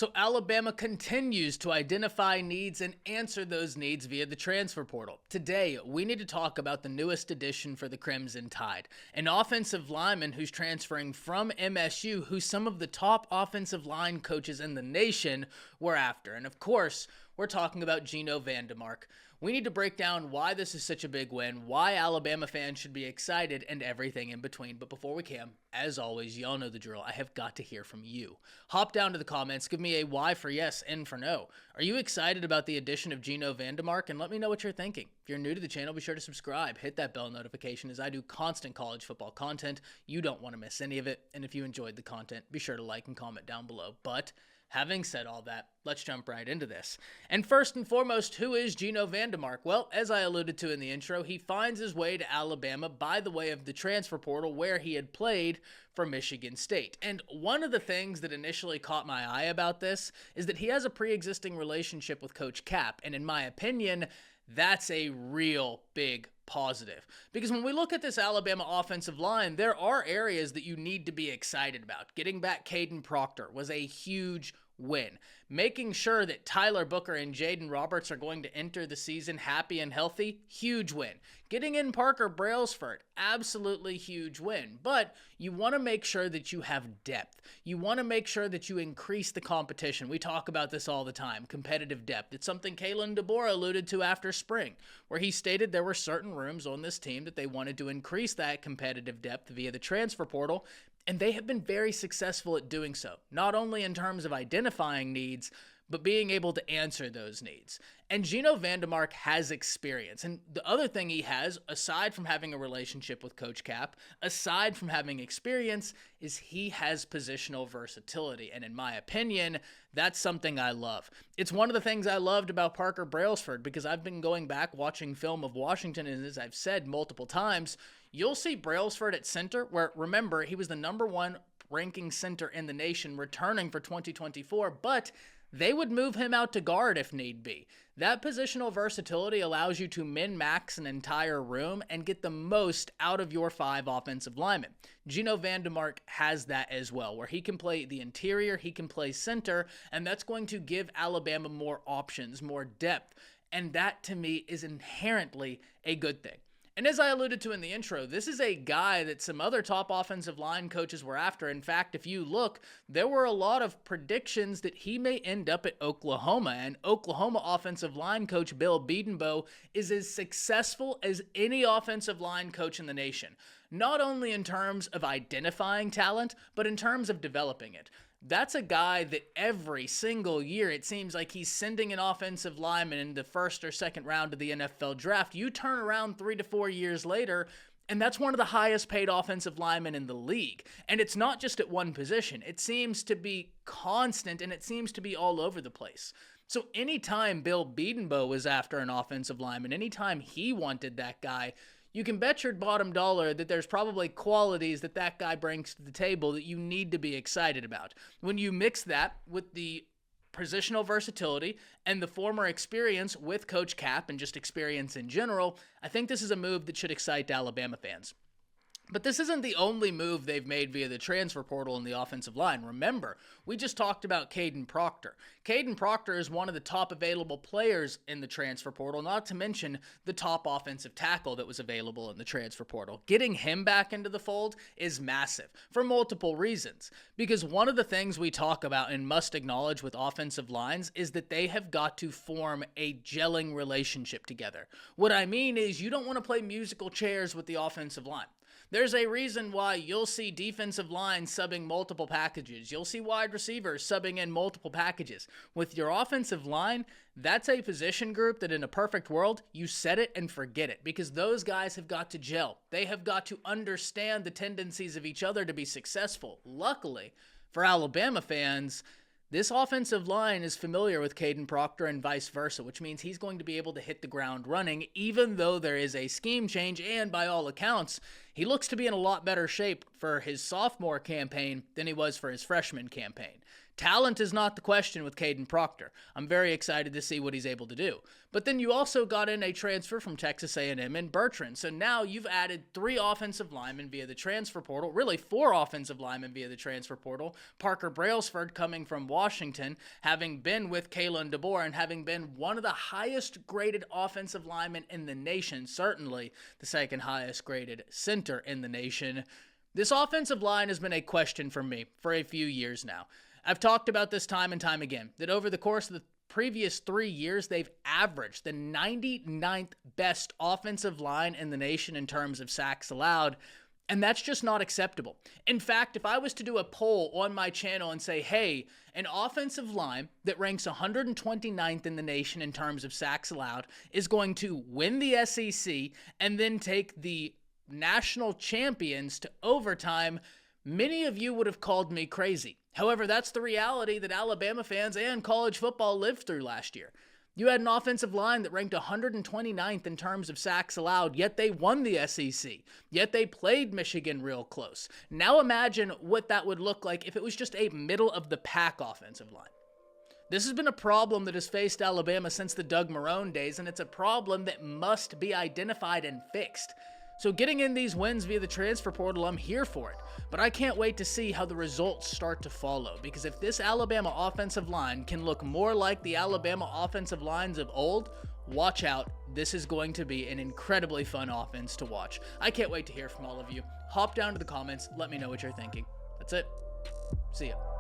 So Alabama continues to identify needs and answer those needs via the transfer portal. Today, we need to talk about the newest addition for the Crimson Tide, an offensive lineman who's transferring from MSU, who some of the top offensive line coaches in the nation were after. And of course, we're talking about Geno VanDeMark. We need to break down why this is such a big win, why Alabama fans should be excited, and everything in between. But before we can, as always, y'all know the drill. I have got to hear from you. Hop down to the comments, give me a Y for yes, N for no. Are you excited about the addition of Geno VanDeMark? And let me know what you're thinking. If you're new to the channel, be sure to subscribe, hit that bell notification as I do constant college football content. You don't want to miss any of it. And if you enjoyed the content, be sure to like and comment down below. But having said all that, let's jump right into this. And first and foremost, who is Geno VanDeMark? Well, as I alluded to in the intro, he finds his way to Alabama by the way of the transfer portal where he had played for Michigan State. And one of the things that initially caught my eye about this is that he has a pre-existing relationship with Coach Cap. And in my opinion, that's a real big positive. Because when we look at this Alabama offensive line, there are areas that you need to be excited about. Getting back Caden Proctor was a huge win. Making sure that Tyler Booker and Jaden Roberts are going to enter the season happy and healthy, huge win. Getting in Parker Brailsford, absolutely huge win. But you want to make sure that you have depth. You want to make sure that you increase the competition. We talk about this all the time, competitive depth. It's something Kalen DeBoer alluded to after spring, where he stated there were certain rooms on this team that they wanted to increase that competitive depth via the transfer portal. And they have been very successful at doing so, not only in terms of identifying needs, but being able to answer those needs. And Geno VanDeMark has experience. And the other thing he has, aside from having a relationship with Coach Cap, aside from having experience, is he has positional versatility. And in my opinion, that's something I love. It's one of the things I loved about Parker Brailsford, because I've been going back watching film of Washington, and as I've said multiple times, you'll see Brailsford at center, where, remember, he was the #1 ranking center in the nation returning for 2024, but they would move him out to guard if need be. That positional versatility allows you to min-max an entire room and get the most out of your 5 offensive linemen. Geno VanDeMark has that as well, where he can play the interior, he can play center, and that's going to give Alabama more options, more depth. And that, to me, is inherently a good thing. And as I alluded to in the intro, this is a guy that some other top offensive line coaches were after. In fact, if you look, there were a lot of predictions that he may end up at Oklahoma. And Oklahoma offensive line coach Bill Bedenbaugh is as successful as any offensive line coach in the nation. Not only in terms of identifying talent, but in terms of developing it. That's a guy that every single year it seems like he's sending an offensive lineman in the first or second round of the NFL draft. You turn around 3 to 4 years later, and that's one of the highest paid offensive linemen in the league. And it's not just at one position. It seems to be constant, and it seems to be all over the place. So anytime Bill Bedenbaugh was after an offensive lineman, anytime he wanted that guy, you can bet your bottom dollar that there's probably qualities that that guy brings to the table that you need to be excited about. When you mix that with the positional versatility and the former experience with Coach Cap and just experience in general, I think this is a move that should excite Alabama fans. But this isn't the only move they've made via the transfer portal in the offensive line. Remember, we just talked about Caden Proctor. Caden Proctor is one of the top available players in the transfer portal, not to mention the top offensive tackle that was available in the transfer portal. Getting him back into the fold is massive for multiple reasons. Because one of the things we talk about and must acknowledge with offensive lines is that they have got to form a gelling relationship together. What I mean is you don't want to play musical chairs with the offensive line. There's a reason why you'll see defensive lines subbing multiple packages. You'll see wide receivers subbing in multiple packages. With your offensive line, that's a position group that in a perfect world, you set it and forget it because those guys have got to gel. They have got to understand the tendencies of each other to be successful. Luckily, for Alabama fans, this offensive line is familiar with Caden Proctor and vice versa, which means he's going to be able to hit the ground running even though there is a scheme change, and by all accounts, he looks to be in a lot better shape for his sophomore campaign than he was for his freshman campaign. Talent is not the question with Caden Proctor. I'm very excited to see what he's able to do. But then you also got in a transfer from Texas A&M and Bertrand. So now you've added 3 offensive linemen via the transfer portal, really 4 offensive linemen via the transfer portal. Parker Brailsford coming from Washington, having been with Kalen DeBoer and having been one of the highest graded offensive linemen in the nation, certainly the second highest graded center in the nation. This offensive line has been a question for me for a few years now. I've talked about this time and time again, that over the course of the previous 3 years, they've averaged the 99th best offensive line in the nation in terms of sacks allowed, and that's just not acceptable. In fact, if I was to do a poll on my channel and say, hey, an offensive line that ranks 129th in the nation in terms of sacks allowed is going to win the SEC and then take the national champions to overtime, many of you would have called me crazy. However, that's the reality that Alabama fans and college football lived through last year. You had an offensive line that ranked 129th in terms of sacks allowed, yet they won the SEC, yet they played Michigan real close. Now imagine what that would look like if it was just a middle-of-the-pack offensive line. This has been a problem that has faced Alabama since the Doug Marrone days, and it's a problem that must be identified and fixed. So getting in these wins via the transfer portal, I'm here for it. But I can't wait to see how the results start to follow, because if this Alabama offensive line can look more like the Alabama offensive lines of old, watch out. This is going to be an incredibly fun offense to watch. I can't wait to hear from all of you. Hop down to the comments. Let me know what you're thinking. That's it. See ya.